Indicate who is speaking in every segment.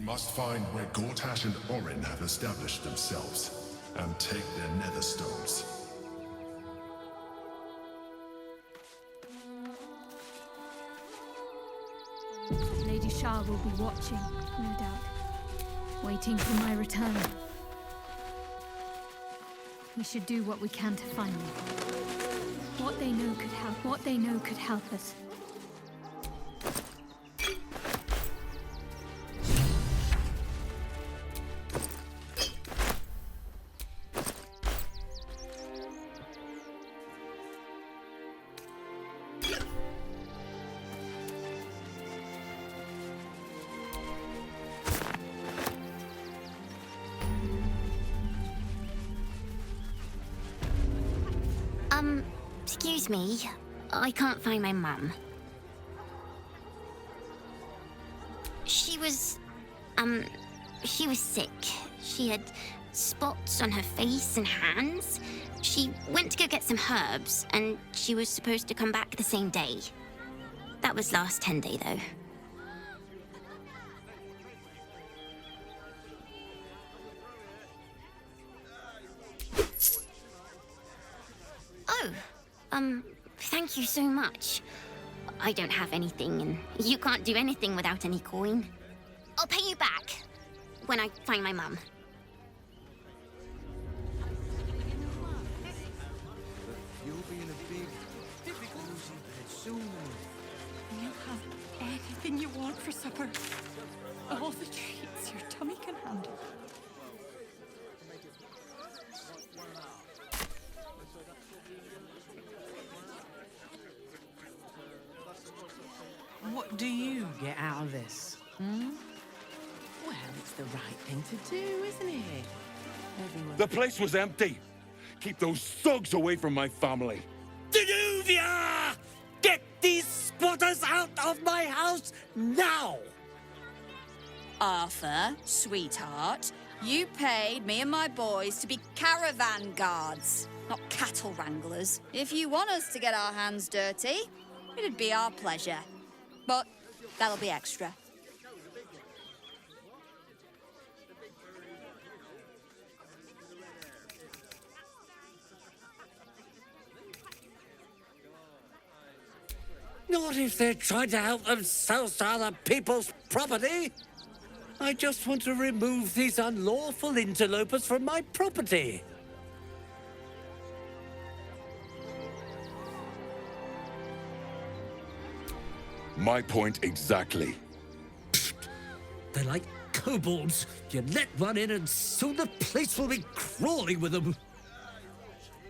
Speaker 1: must find where Gortash and Orin have established themselves, and take their nether stones.
Speaker 2: Lady Shah will be watching, no doubt, waiting for my return. We should do what we can to find them. What they know could help us.
Speaker 3: Excuse me. I can't find my mum. She was sick. She had spots on her face and hands. She went to go get some herbs, and she was supposed to come back the same day. That was last 10 day, though. Thank you so much. I don't have anything, and you can't do anything without any coin. I'll pay you back when I find my mum.
Speaker 4: You'll be in a big, cozy bed soon.
Speaker 5: You'll have anything you want for supper. All the treats your tummy can handle.
Speaker 6: What do you get out of this? Hmm? Well, it's the right thing to do, isn't it? Everyone...
Speaker 7: The place was empty. Keep those thugs away from my family.
Speaker 8: Danuvia! Get these squatters out of my house now!
Speaker 9: Arthur, sweetheart, you paid me and my boys to be caravan guards, not cattle wranglers. If you want us to get our hands dirty, it'd be our pleasure. But that'll be extra.
Speaker 8: Not if they're trying to help themselves to other people's property. I just want to remove these unlawful interlopers from my property.
Speaker 7: My point exactly.
Speaker 8: They're like kobolds. You let one in and soon the place will be crawling with them.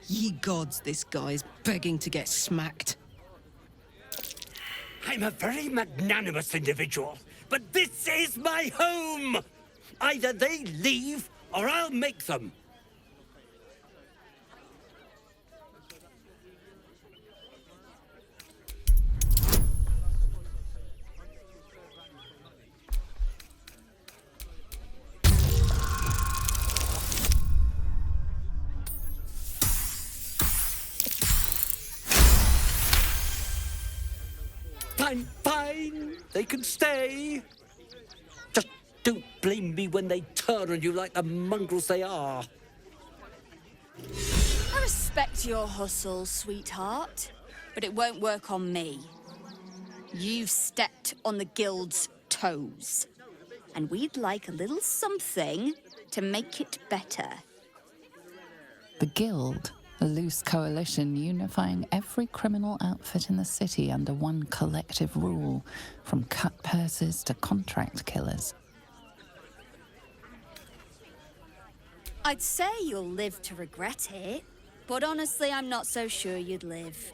Speaker 6: Ye gods, this guy's begging to get smacked.
Speaker 8: I'm a very magnanimous individual, but this is my home! Either they leave, or I'll make them. Fine. They can stay. Just don't blame me when they turn on you like the mongrels they are.
Speaker 9: I respect your hustle, sweetheart, but it won't work on me. You've stepped on the guild's toes, and we'd like a little something to make it better.
Speaker 10: The Guild, a loose coalition unifying every criminal outfit in the city under one collective rule, from cut purses to contract killers.
Speaker 9: I'd say you'll live to regret it, but honestly, I'm not so sure you'd live.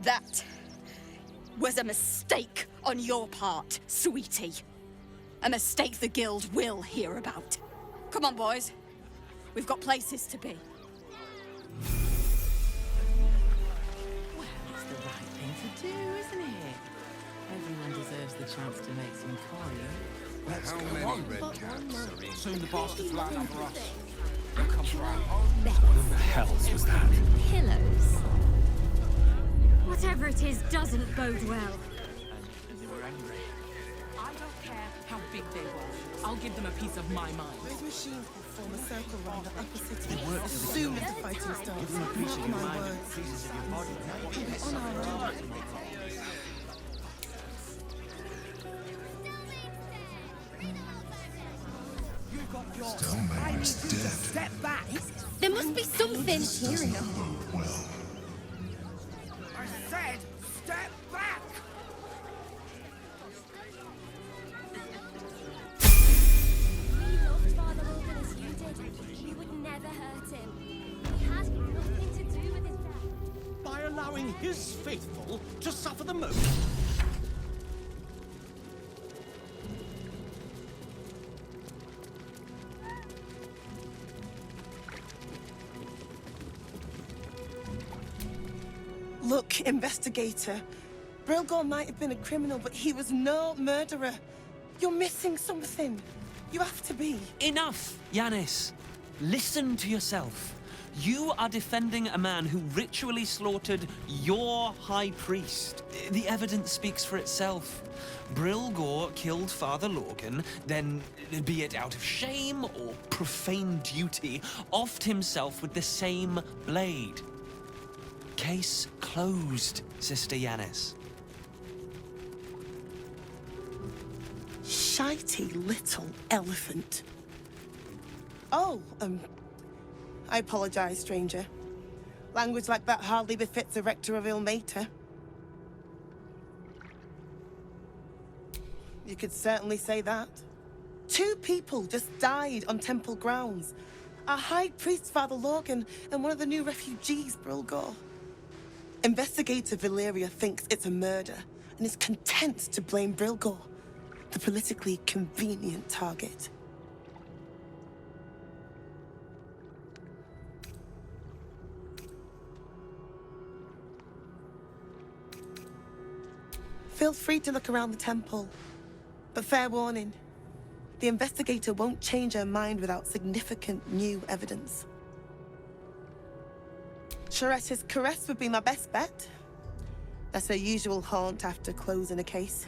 Speaker 9: That was a mistake on your part, sweetie. A mistake the Guild will hear about. Come on, boys. We've got places to be.
Speaker 6: Well, it's the right thing to do, isn't it? Everyone deserves the chance to make some coin.
Speaker 4: How many red caps are in?
Speaker 11: Soon the bastards line up for us. They'll come for our home.
Speaker 7: What the hell was that?
Speaker 2: Pillows. Whatever it is doesn't bode well.
Speaker 11: And they were angry.
Speaker 5: I don't care how big they were. I'll give them a piece of my mind.
Speaker 12: Those machines will form a circle around the upper city as soon as the fighting starts. Mark my words. On our own.
Speaker 1: Stelmager's dead.
Speaker 11: Step back!
Speaker 3: There must be something.
Speaker 1: This doesn't bode well.
Speaker 11: I said, step back!
Speaker 13: We loved Father Logan as you did. We would never hurt him. He had nothing to do with his death.
Speaker 11: By allowing his faithful to suffer the most.
Speaker 12: Look, investigator. Brilgor might have been a criminal, but he was no murderer. You're missing something. You have to be.
Speaker 14: Enough, Yanis. Listen to yourself. You are defending a man who ritually slaughtered your high priest. The evidence speaks for itself. Brilgor killed Father Logan, then, be it out of shame or profane duty, offed himself with the same blade. Case closed, Sister Yanis.
Speaker 12: Shitey little elephant. Oh, I apologize, stranger. Language like that hardly befits a rector of Ilmater. You could certainly say that. 2 people just died on temple grounds. Our high priest, Father Logan, and one of the new refugees, Brilgor. Investigator Valeria thinks it's a murder and is content to blame Brilgor, the politically convenient target. Feel free to look around the temple, but fair warning, the investigator won't change her mind without significant new evidence. Shorette's caress would be my best bet. That's her usual haunt after closing a case.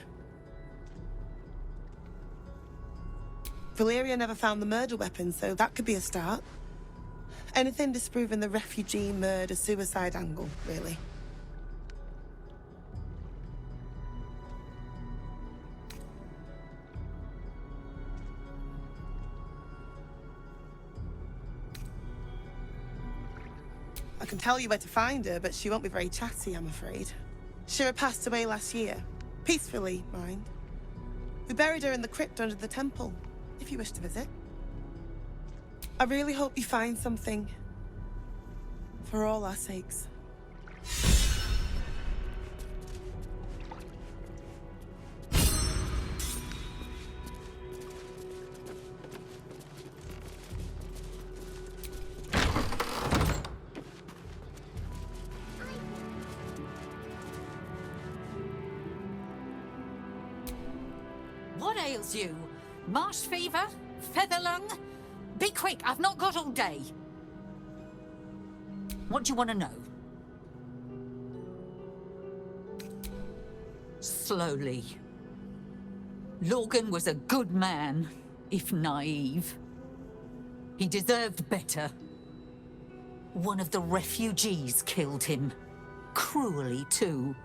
Speaker 12: Valeria never found the murder weapon, so that could be a start. Anything disproving the refugee murder-suicide angle, really. I can tell you where to find her, but she won't be very chatty, I'm afraid. Shira passed away last year. Peacefully, mind. We buried her in the crypt under the temple, if you wish to visit. I really hope you find something. For all our sakes.
Speaker 5: What ails you? Marsh fever? Feather lung? Be quick, I've not got all day. What do you want to know? Slowly. Logan was a good man, if naive. He deserved better. One of the refugees killed him. Cruelly, too.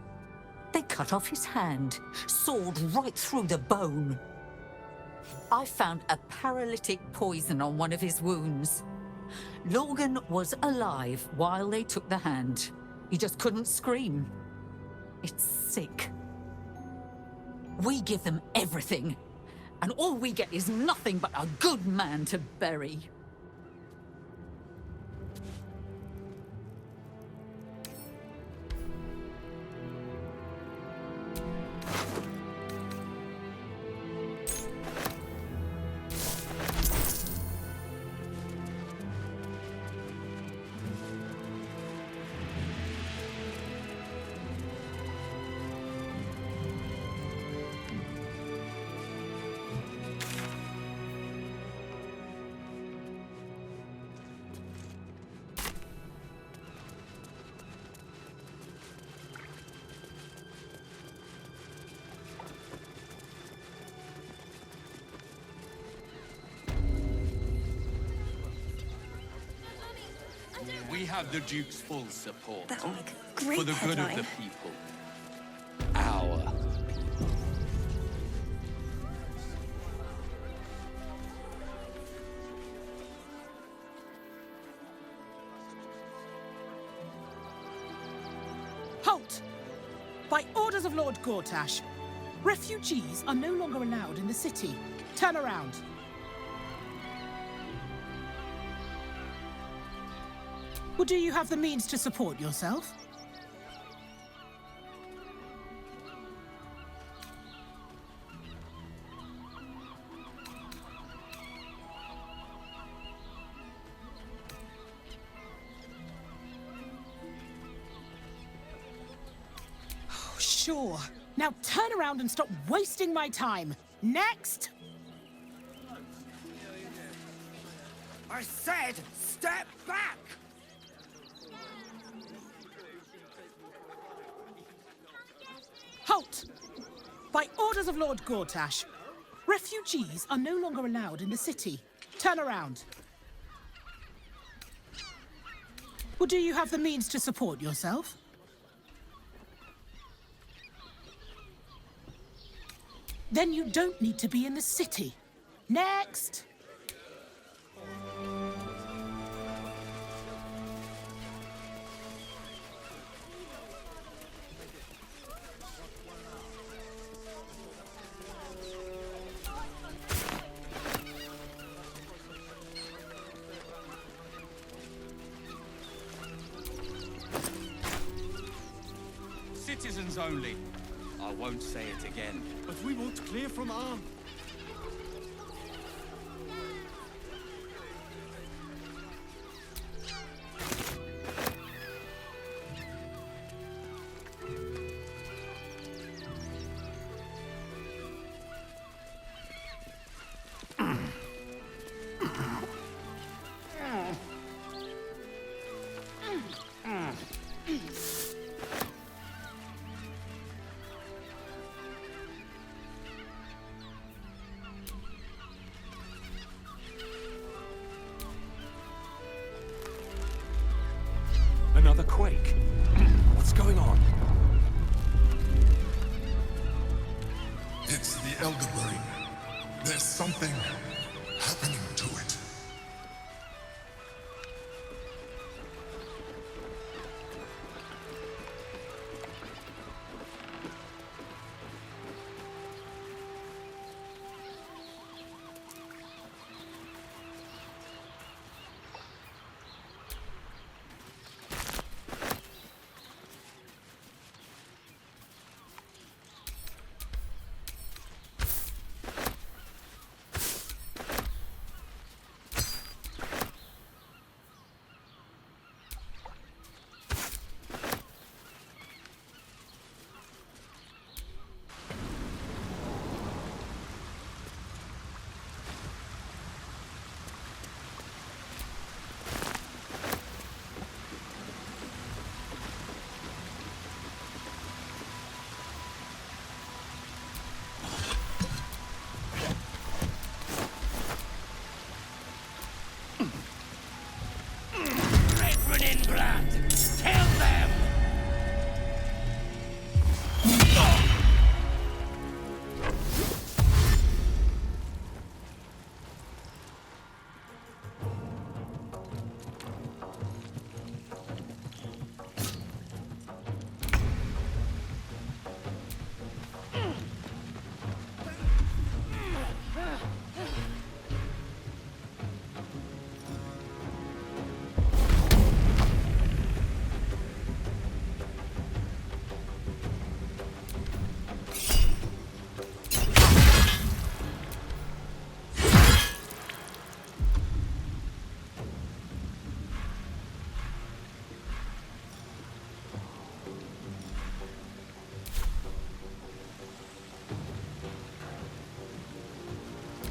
Speaker 5: They cut off his hand, sawed right through the bone. I found a paralytic poison on one of his wounds. Logan was alive while they took the hand. He just couldn't scream. It's sick. We give them everything, and all we get is nothing but a good man to bury.
Speaker 15: We have the Duke's full support.
Speaker 13: That'll make a great
Speaker 15: for the good
Speaker 13: headline.
Speaker 15: of the people. Our
Speaker 16: Halt! By orders of Lord Gortash, refugees are no longer allowed in the city. Turn around. Or do you have the means to support yourself? Oh, sure. Now turn around and stop wasting my time. Next!
Speaker 4: I said, step back!
Speaker 16: Halt! By orders of Lord Gortash, refugees are no longer allowed in the city. Turn around. Or do you have the means to support yourself? Then you don't need to be in the city. Next!
Speaker 15: citizens only. I won't say it again.
Speaker 4: But we won't clear from arm.
Speaker 14: Another quake. What's going on?
Speaker 1: It's the Elder Brain. There's something happening to it.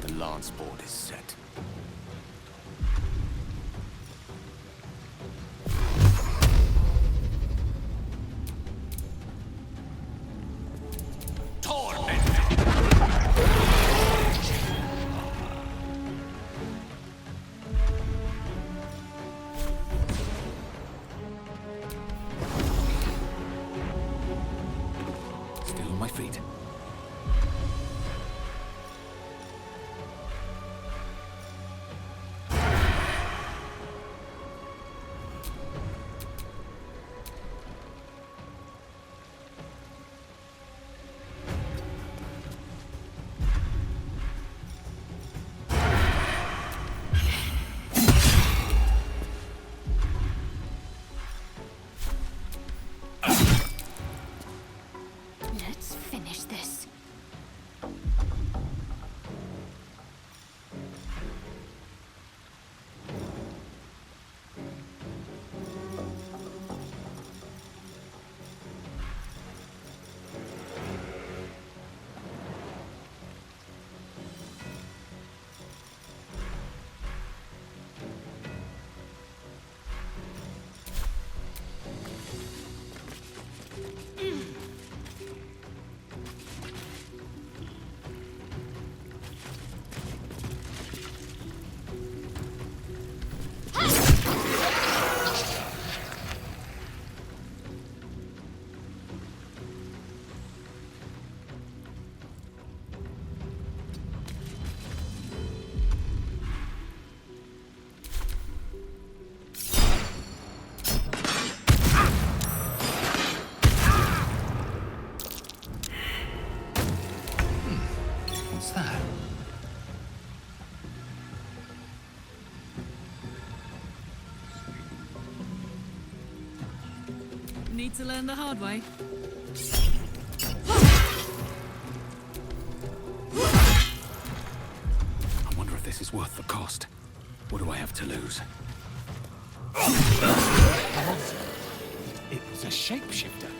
Speaker 15: The lance board is set.
Speaker 17: feet.
Speaker 2: Let's finish this.
Speaker 17: What's that?
Speaker 18: Need to learn the hard way.
Speaker 17: I wonder if this is worth the cost. What do I have to lose?
Speaker 11: It was a shapeshifter.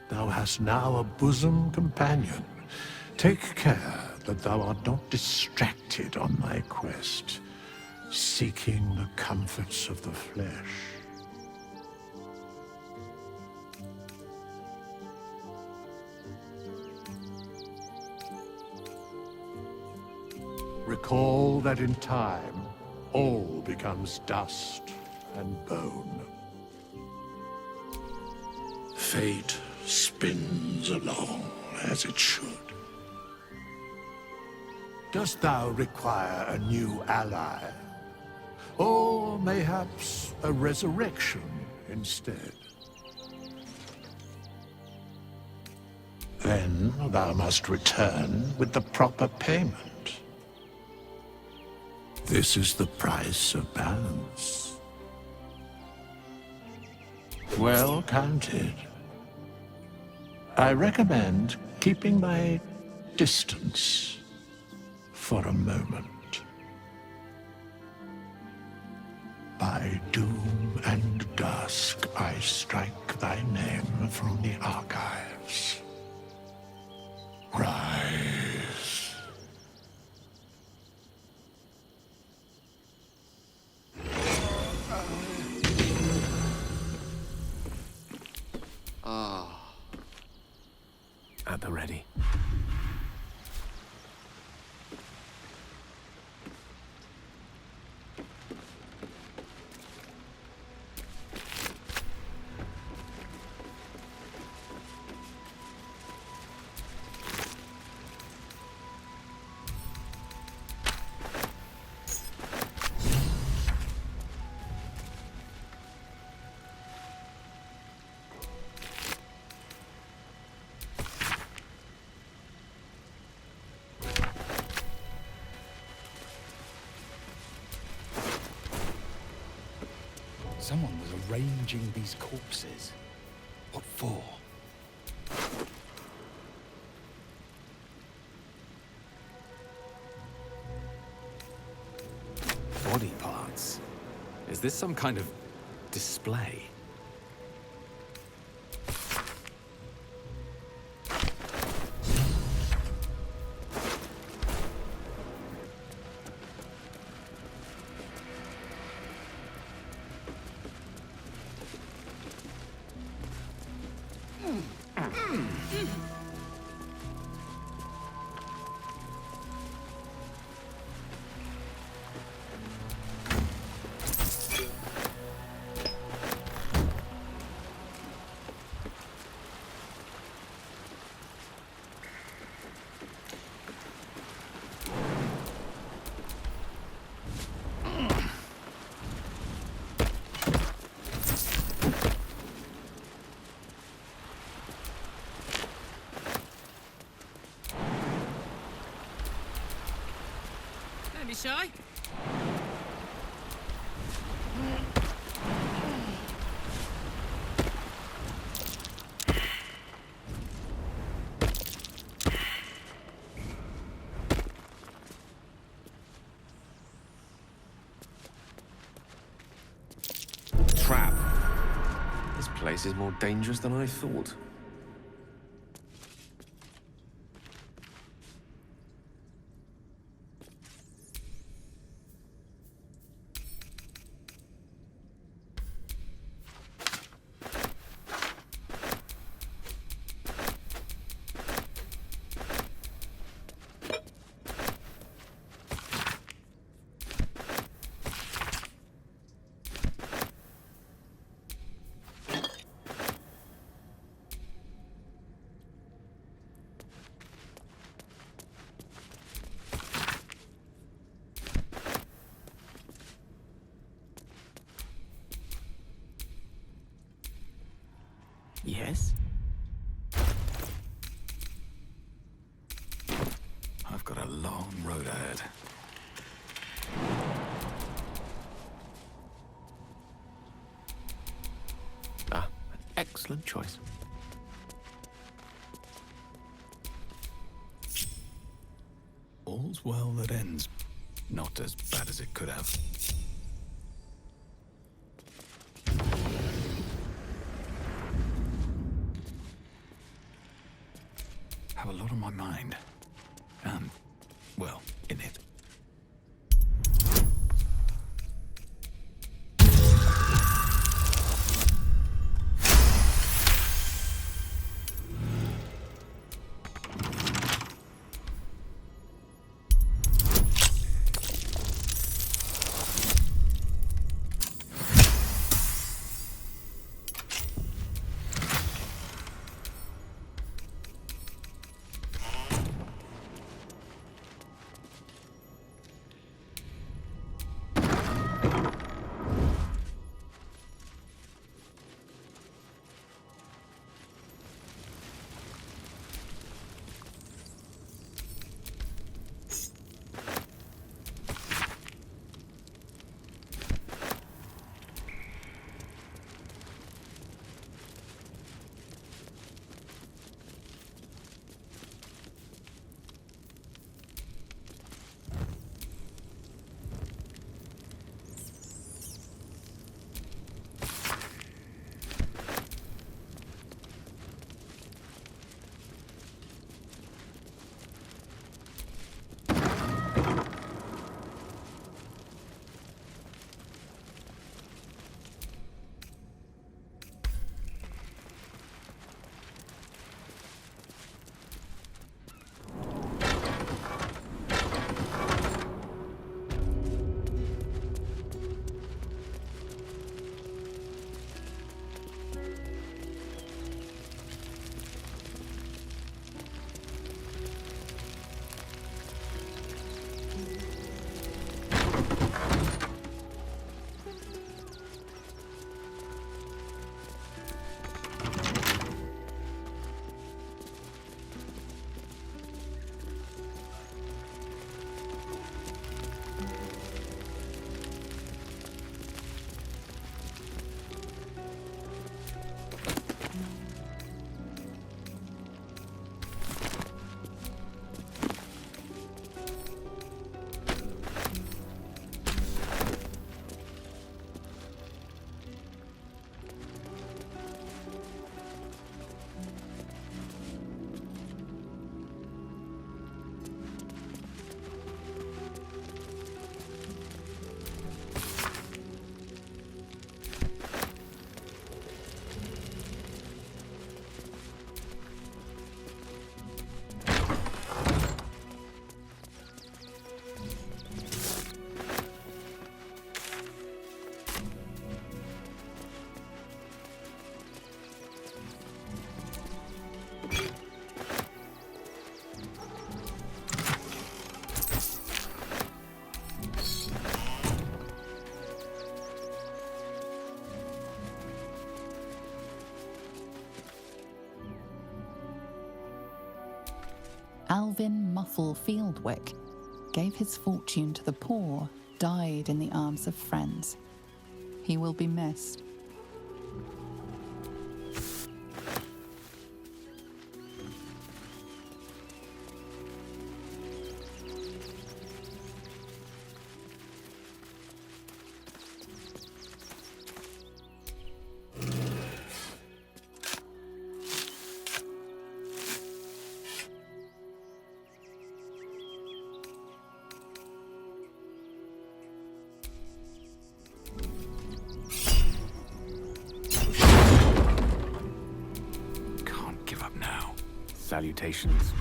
Speaker 19: Thou hast now a bosom companion. Take care that thou art not distracted on thy quest, seeking the comforts of the flesh. Recall that in time, all becomes dust and bone. Fate spins along as it should. Dost thou require a new ally? Or mayhaps a resurrection instead? Then thou must return with the proper payment. This is the price of balance. Well counted. I recommend keeping my distance for a moment. By doom and dusk, I strike thy name from the archives. Rise.
Speaker 17: At the ready.
Speaker 11: Someone was arranging these corpses. What for?
Speaker 17: Body parts. Is this some kind of display?
Speaker 18: Don't be shy.
Speaker 20: Trap. This place is more dangerous than I thought.
Speaker 17: Yes? I've got a long road ahead.
Speaker 20: Ah, excellent choice.
Speaker 17: All's well that ends. Not as bad as it could have. Have a lot on my mind. And, well, in it.
Speaker 10: Alvin Muffle Fieldwick gave his fortune to the poor, died in the arms of friends. He will be missed.
Speaker 17: Salutations.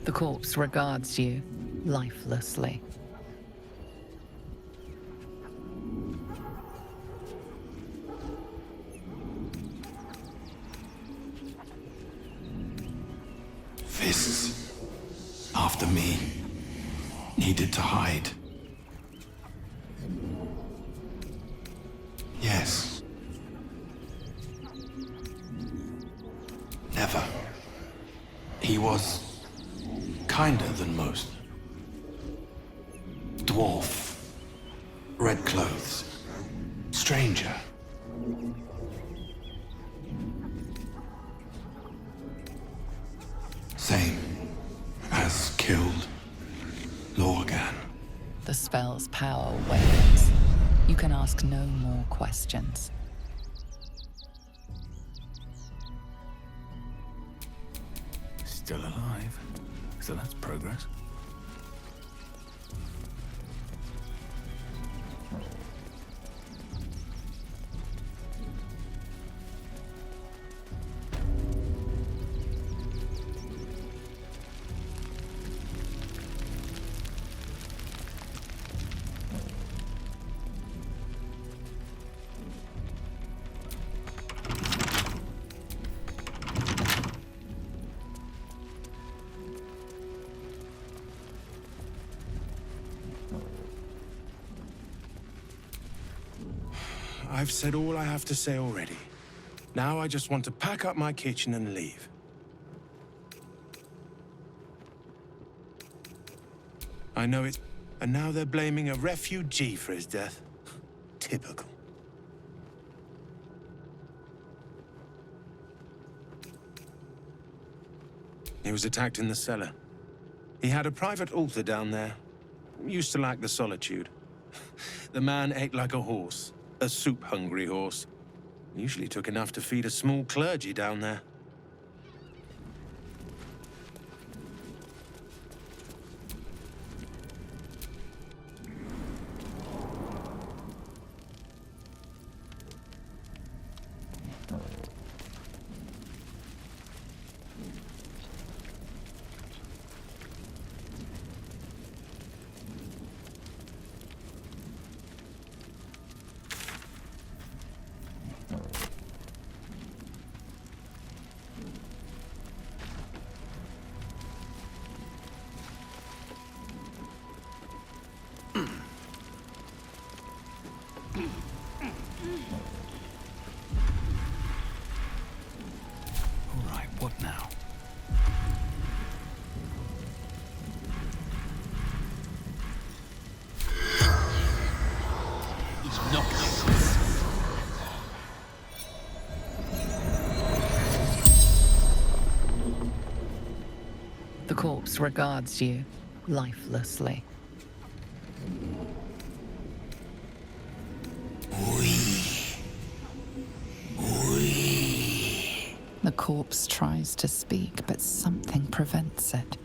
Speaker 10: The corpse regards you lifelessly.
Speaker 17: This, after me, needed to hide. Yes. Never. He was kinder than most. Dwarf. Red clothes. Stranger. Same as killed Lorgan.
Speaker 10: The spell's power wanes. You can ask no more questions.
Speaker 17: Still alive, so that's progress.
Speaker 21: I've said all I have to say already. Now I just want to pack up my kitchen and leave. I know it. And now they're blaming a refugee for his death. Typical. He was attacked in the cellar. He had a private altar down there. Used to lack the solitude. The man ate like a horse. A soup-hungry horse. Usually took enough to feed a small clergy down there.
Speaker 17: What now?
Speaker 8: He's not.
Speaker 10: The corpse regards you lifelessly. The corpse tries to speak, but something prevents it.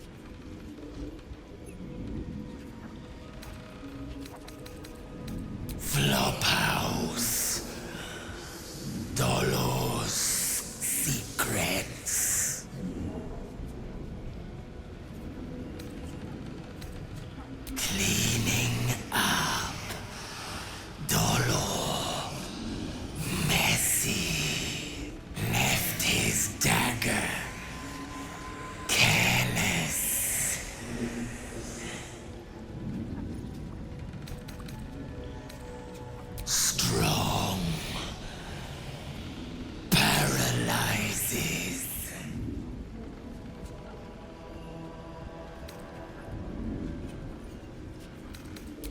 Speaker 17: Flophouse. Dolor's secrets. Cleaning up. Dolor. Messy. Left his dagger. Careless.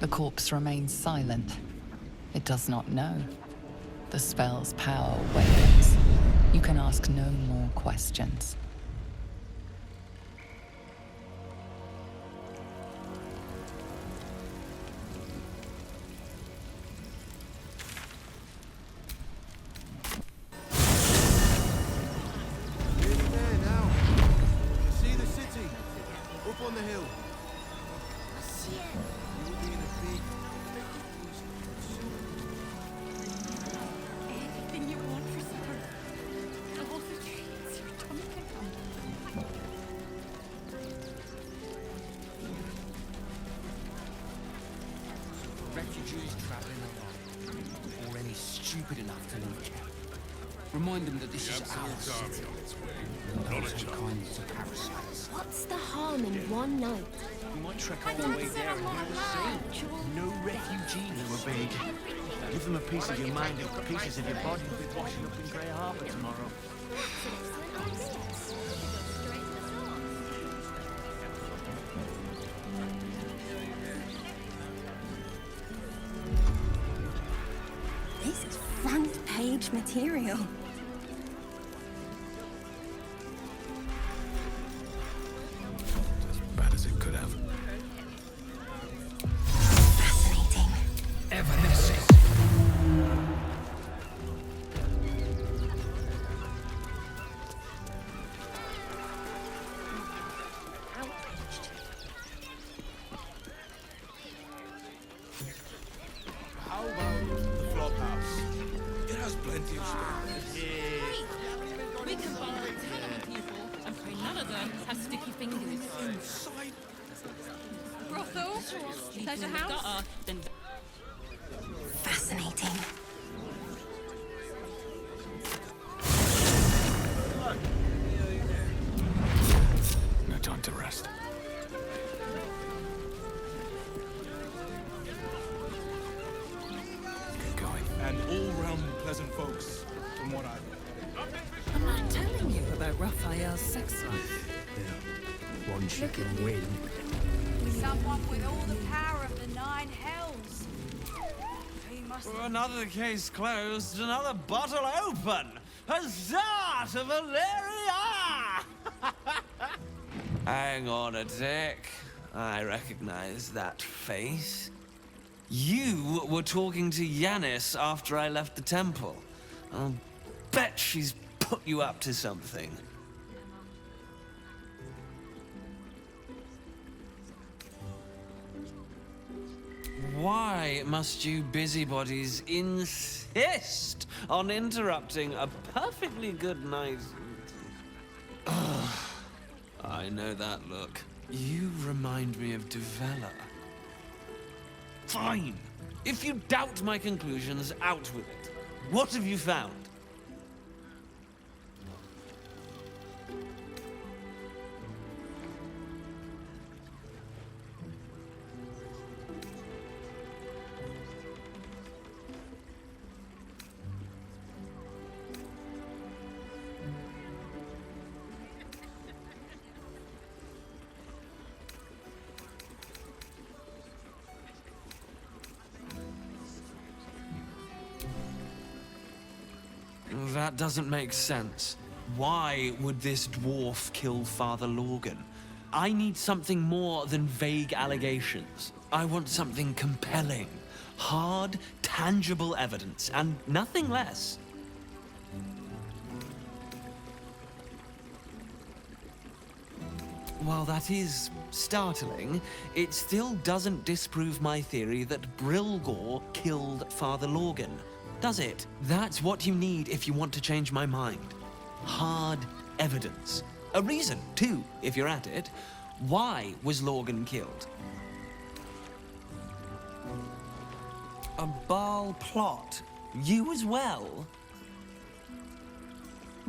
Speaker 10: The corpse remains silent. It does not know. The spell's power wanes. You can ask no more questions.
Speaker 4: Nearly there now. You see the city? Up on the hill. I see it. You will be in a big...
Speaker 13: Anything you want for supper. All the treats your tummy can handle.
Speaker 15: Refugees traveling along, or any stupid enough to leave camp. Remind them that this is our city. And those are kinds of parasites.
Speaker 13: What's the harm in one night?
Speaker 15: We might trek all the way there and hear the same. No refugees.
Speaker 4: We're big. Give them a piece of your mind and pieces of your body will be washing up in Grey Harbour tomorrow.
Speaker 13: This is front page material.
Speaker 17: As bad as it could have.
Speaker 13: Fascinating.
Speaker 17: Evanescence.
Speaker 4: How about the flop house? It has plenty of space.
Speaker 18: We can buy a ton of people and pray none of them have sticky fingers. Brothel? Pleasure house?
Speaker 13: Fascinating.
Speaker 17: No time to rest. Get going.
Speaker 4: And all-round pleasant folks, from what I've heard.
Speaker 18: I'm not telling you about Raphael's sex life.
Speaker 4: Yeah, one she can win.
Speaker 9: Someone with all the power of the nine hells. He must...
Speaker 14: Another case closed, another bottle open. Huzzah to Valeria! Hang on a tick. I recognize that face. You were talking to Yanis after I left the temple. I'll bet she's put you up to something. Why must you busybodies insist on interrupting a perfectly good night? Ugh, I know that look. You remind me of Devella. Fine. If you doubt my conclusions, out with it. What have you found? That doesn't make sense. Why would this dwarf kill Father Lorgan? I need something more than vague allegations. I want something compelling. Hard, tangible evidence, and nothing less. While that is startling, it still doesn't disprove my theory that Brilgor killed Father Lorgan, does it? That's what you need if you want to change my mind. Hard evidence. A reason, too, if you're at it. Why was Lorgan killed? A Baal plot? You as well?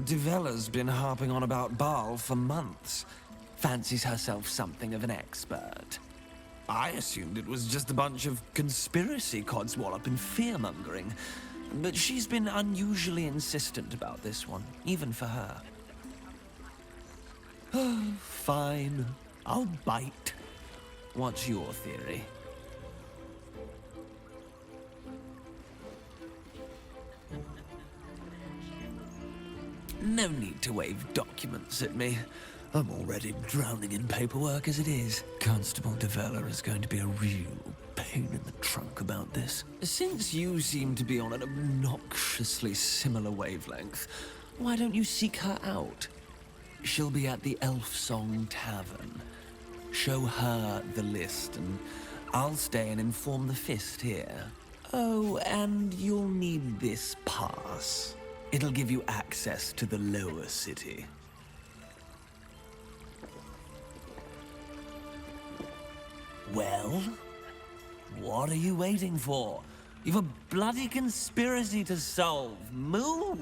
Speaker 14: Devella's been harping on about Baal for months. Fancies herself something of an expert. I assumed it was just a bunch of conspiracy codswallop and fear-mongering. But she's been unusually insistent about this one, even for her. Fine. I'll bite. What's your theory?
Speaker 6: No need to wave documents at me. I'm already drowning in paperwork as it is. Constable de Vela is going to be a real pain in the trunk about this. Since you seem to be on an obnoxiously similar wavelength, why don't you seek her out? She'll be at the Elf Song Tavern. Show her the list, and I'll stay and inform the Fist here. Oh, and you'll need this pass. It'll give you access to the lower city. Well, what are you waiting for? You've a bloody conspiracy to solve. Move!